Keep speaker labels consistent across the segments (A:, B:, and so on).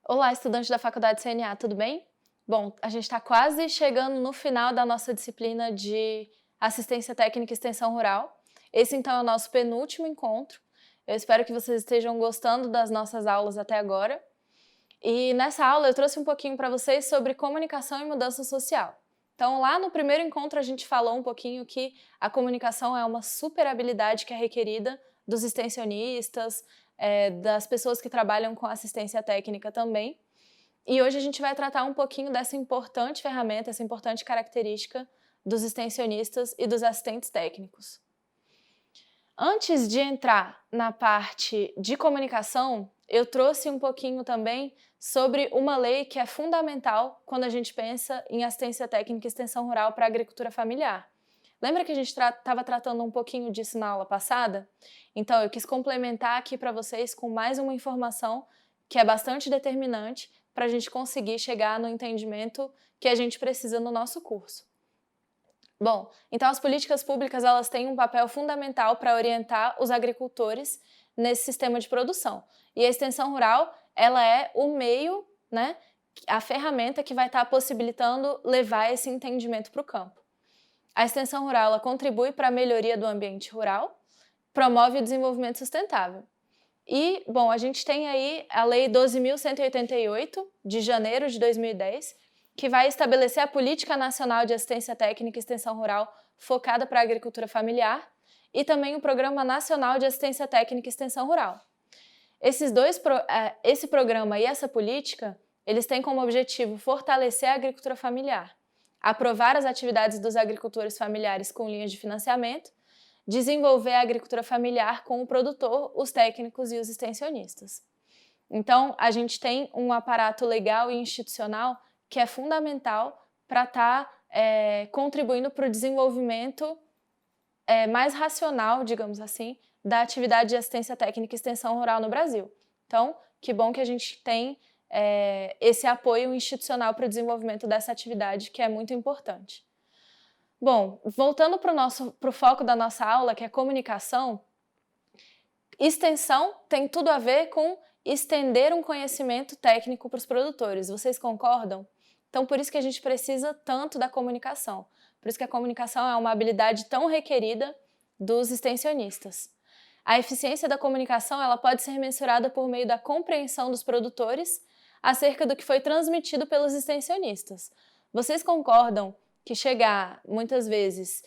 A: Olá, estudante da Faculdade CNA, tudo bem? Bom, a gente está quase chegando no final da nossa disciplina de Assistência Técnica e Extensão Rural. Esse, então, é o nosso penúltimo encontro. Eu espero que vocês estejam gostando das nossas aulas até agora. E nessa aula eu trouxe um pouquinho para vocês sobre comunicação e mudança social. Então, lá no primeiro encontro a gente falou um pouquinho que a comunicação é uma super habilidade que é requerida dos extensionistas, das pessoas que trabalham com assistência técnica também. E hoje a gente vai tratar um pouquinho dessa importante ferramenta, essa importante característica dos extensionistas e dos assistentes técnicos. Antes de entrar na parte de comunicação, eu trouxe um pouquinho também sobre uma lei que é fundamental quando a gente pensa em assistência técnica e extensão rural para a agricultura familiar. Lembra que a gente estava tratando um pouquinho disso na aula passada? Então, eu quis complementar aqui para vocês com mais uma informação que é bastante determinante para a gente conseguir chegar no entendimento que a gente precisa no nosso curso. Bom, então as políticas públicas elas têm um papel fundamental para orientar os agricultores nesse sistema de produção. E a extensão rural, ela é o meio, né, a ferramenta que vai estar possibilitando levar esse entendimento para o campo. A extensão rural ela contribui para a melhoria do ambiente rural, promove o desenvolvimento sustentável. E, bom, a gente tem aí a Lei 12.188, de janeiro de 2010, que vai estabelecer a Política Nacional de Assistência Técnica e Extensão Rural focada para a agricultura familiar e também o Programa Nacional de Assistência Técnica e Extensão Rural. Esse programa e essa política, eles têm como objetivo fortalecer a agricultura familiar, aprovar as atividades dos agricultores familiares com linhas de financiamento, desenvolver a agricultura familiar com o produtor, os técnicos e os extensionistas. Então, a gente tem um aparato legal e institucional que é fundamental para estar contribuindo para o desenvolvimento mais racional, digamos assim, da atividade de assistência técnica e extensão rural no Brasil. Então, que bom que a gente tem esse apoio institucional para o desenvolvimento dessa atividade, que é muito importante. Bom, voltando para o foco da nossa aula, que é comunicação, extensão tem tudo a ver com estender um conhecimento técnico para os produtores. Vocês concordam? Então, por isso que a gente precisa tanto da comunicação. Por isso que a comunicação é uma habilidade tão requerida dos extensionistas. A eficiência da comunicação ela pode ser mensurada por meio da compreensão dos produtores acerca do que foi transmitido pelos extensionistas. Vocês concordam que chegar, muitas vezes,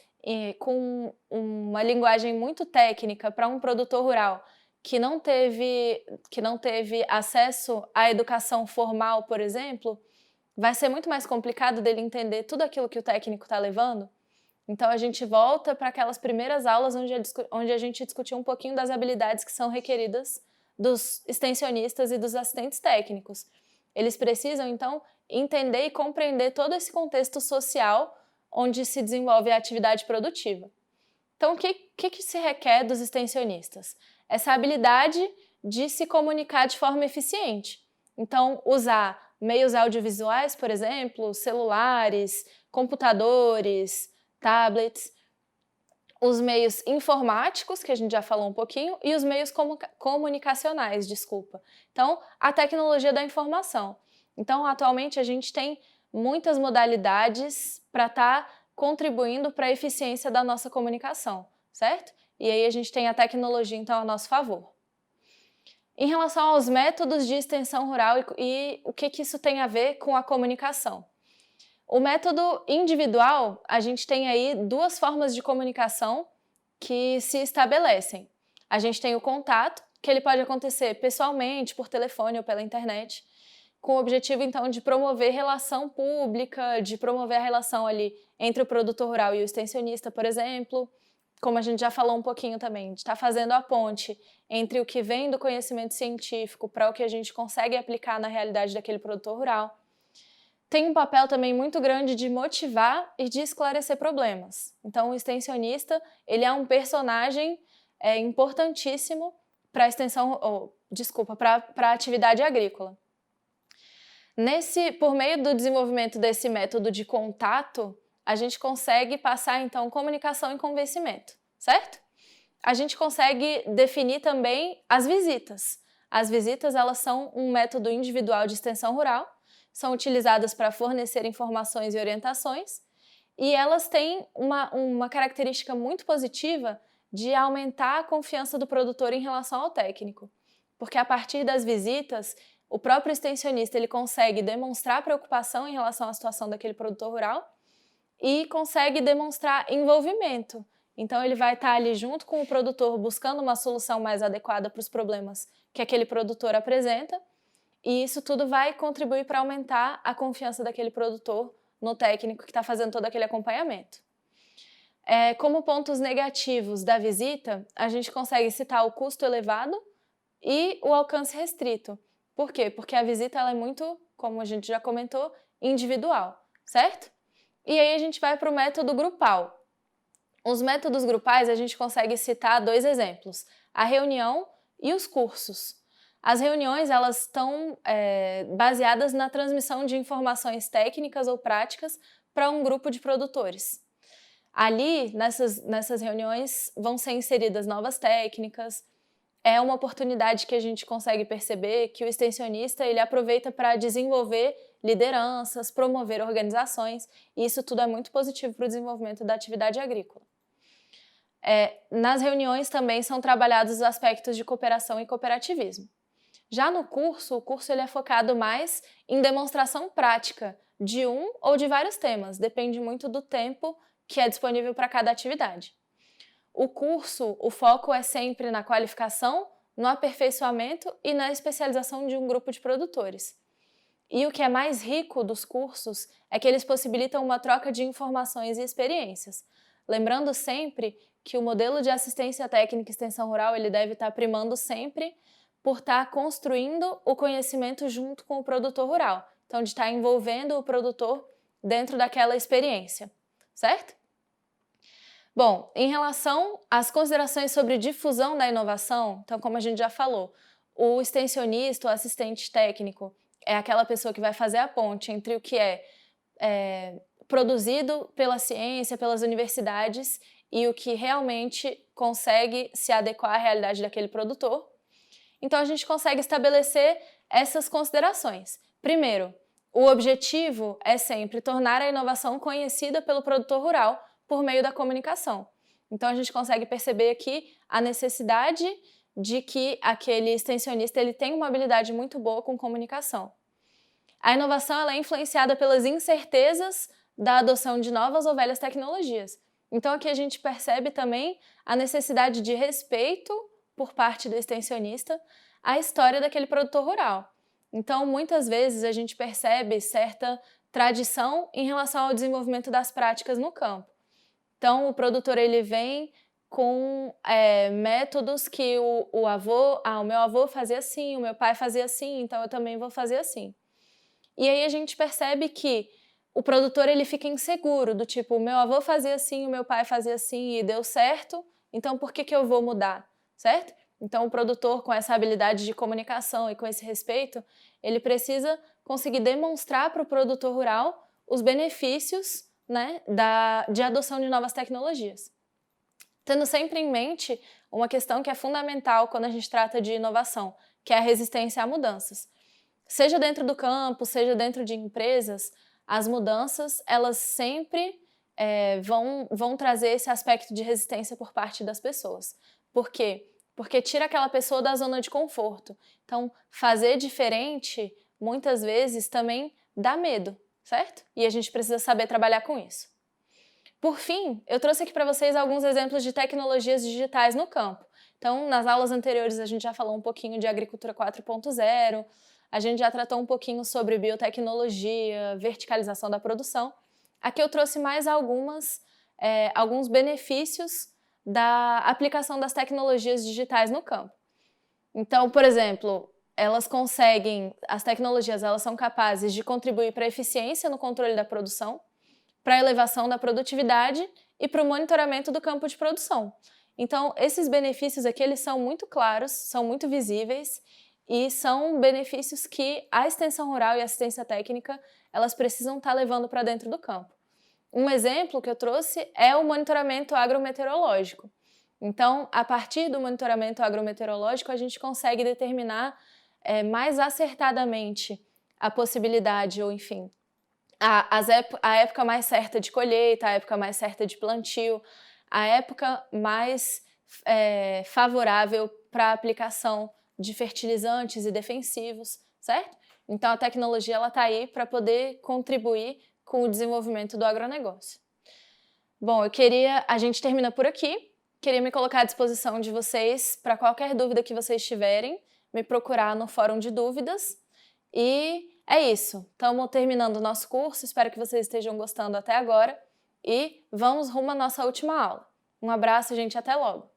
A: com uma linguagem muito técnica para um produtor rural que não teve acesso à educação formal, por exemplo, vai ser muito mais complicado dele entender tudo aquilo que o técnico está levando? Então, a gente volta para aquelas primeiras aulas onde a gente discutiu um pouquinho das habilidades que são requeridas dos extensionistas e dos assistentes técnicos. Eles precisam, então, entender e compreender todo esse contexto social onde se desenvolve a atividade produtiva. Então, o que se requer dos extensionistas? Essa habilidade de se comunicar de forma eficiente. Então, usar meios audiovisuais, por exemplo, celulares, computadores, tablets, os meios informáticos, que a gente já falou um pouquinho, e os meios comunicacionais, desculpa. Então, a tecnologia da informação. Então, atualmente, a gente tem muitas modalidades para estar contribuindo para a eficiência da nossa comunicação, certo? E aí a gente tem a tecnologia, então, a nosso favor. Em relação aos métodos de extensão rural e o que isso tem a ver com a comunicação. O método individual, a gente tem aí duas formas de comunicação que se estabelecem. A gente tem o contato, que ele pode acontecer pessoalmente, por telefone ou pela internet, com o objetivo, então, de promover relação pública, de promover a relação ali entre o produtor rural e o extensionista, por exemplo, como a gente já falou um pouquinho também, de estar fazendo a ponte entre o que vem do conhecimento científico para o que a gente consegue aplicar na realidade daquele produtor rural. Tem um papel também muito grande de motivar e de esclarecer problemas. Então, o extensionista, ele é um personagem importantíssimo para a atividade agrícola. Por meio do desenvolvimento desse método de contato, a gente consegue passar, então, comunicação e convencimento, certo? A gente consegue definir também as visitas. as visitas elas são um método individual de extensão rural, são utilizadas para fornecer informações e orientações, e elas têm uma característica muito positiva de aumentar a confiança do produtor em relação ao técnico. Porque a partir das visitas, o próprio extensionista ele consegue demonstrar preocupação em relação à situação daquele produtor rural e consegue demonstrar envolvimento. Então ele vai estar ali junto com o produtor buscando uma solução mais adequada para os problemas que aquele produtor apresenta, e isso tudo vai contribuir para aumentar a confiança daquele produtor no técnico que está fazendo todo aquele acompanhamento. Como pontos negativos da visita, a gente consegue citar o custo elevado e o alcance restrito. Por quê? Porque a visita ela é muito, como a gente já comentou, individual, certo? E aí a gente vai para o método grupal. Os métodos grupais a gente consegue citar 2 exemplos, a reunião e os cursos. As reuniões elas estão baseadas na transmissão de informações técnicas ou práticas para um grupo de produtores. Ali, nessas reuniões, vão ser inseridas novas técnicas. É uma oportunidade que a gente consegue perceber que o extensionista ele aproveita para desenvolver lideranças, promover organizações, e isso tudo é muito positivo para o desenvolvimento da atividade agrícola. Nas reuniões também são trabalhados os aspectos de cooperação e cooperativismo. Já no curso, o curso ele é focado mais em demonstração prática de um ou de vários temas, depende muito do tempo que é disponível para cada atividade. O curso, o foco é sempre na qualificação, no aperfeiçoamento e na especialização de um grupo de produtores. E o que é mais rico dos cursos é que eles possibilitam uma troca de informações e experiências. Lembrando sempre que o modelo de assistência técnica e extensão rural ele deve estar primando sempre por estar construindo o conhecimento junto com o produtor rural. Então, de estar envolvendo o produtor dentro daquela experiência, certo? Bom, em relação às considerações sobre difusão da inovação, então, como a gente já falou, o extensionista, o assistente técnico, é aquela pessoa que vai fazer a ponte entre o que é produzido pela ciência, pelas universidades, e o que realmente consegue se adequar à realidade daquele produtor. Então, a gente consegue estabelecer essas considerações. Primeiro, o objetivo é sempre tornar a inovação conhecida pelo produtor rural por meio da comunicação. Então, a gente consegue perceber aqui a necessidade de que aquele extensionista ele tenha uma habilidade muito boa com comunicação. A inovação ela é influenciada pelas incertezas da adoção de novas ou velhas tecnologias. Então, aqui a gente percebe também a necessidade de respeito por parte do extensionista à história daquele produtor rural. Então, muitas vezes a gente percebe certa tradição em relação ao desenvolvimento das práticas no campo. Então, o produtor ele vem com métodos que o meu avô fazia assim, o meu pai fazia assim, então eu também vou fazer assim. E aí a gente percebe que o produtor ele fica inseguro, do tipo, o meu avô fazia assim, o meu pai fazia assim e deu certo, então por que eu vou mudar, certo? Então o produtor com essa habilidade de comunicação e com esse respeito, ele precisa conseguir demonstrar para o produtor rural os benefícios, né, de adoção de novas tecnologias. Tendo sempre em mente uma questão que é fundamental quando a gente trata de inovação, que é a resistência a mudanças. Seja dentro do campo, seja dentro de empresas, as mudanças, elas sempre vão trazer esse aspecto de resistência por parte das pessoas. Por quê? Porque tira aquela pessoa da zona de conforto. Então, fazer diferente, muitas vezes, também dá medo, certo? E a gente precisa saber trabalhar com isso. Por fim, eu trouxe aqui para vocês alguns exemplos de tecnologias digitais no campo. Então, nas aulas anteriores, a gente já falou um pouquinho de agricultura 4.0, a gente já tratou um pouquinho sobre biotecnologia, verticalização da produção. Aqui eu trouxe mais alguns benefícios da aplicação das tecnologias digitais no campo. Então, por exemplo, as tecnologias elas são capazes de contribuir para a eficiência no controle da produção, para a elevação da produtividade e para o monitoramento do campo de produção. Então, esses benefícios aqui eles são muito claros, são muito visíveis e são benefícios que a extensão rural e a assistência técnica elas precisam estar levando para dentro do campo. Um exemplo que eu trouxe é o monitoramento agrometeorológico. Então, a partir do monitoramento agrometeorológico, a gente consegue determinar mais acertadamente a possibilidade, ou enfim, a época mais certa de colheita, a época mais certa de plantio, a época mais favorável para a aplicação de fertilizantes e defensivos, certo? Então, a tecnologia está aí para poder contribuir com o desenvolvimento do agronegócio. Bom, a gente termina por aqui. Queria me colocar à disposição de vocês para qualquer dúvida que vocês tiverem, me procurar no fórum de dúvidas. E é isso. Estamos terminando o nosso curso. Espero que vocês estejam gostando até agora. E vamos rumo à nossa última aula. Um abraço, gente. Até logo!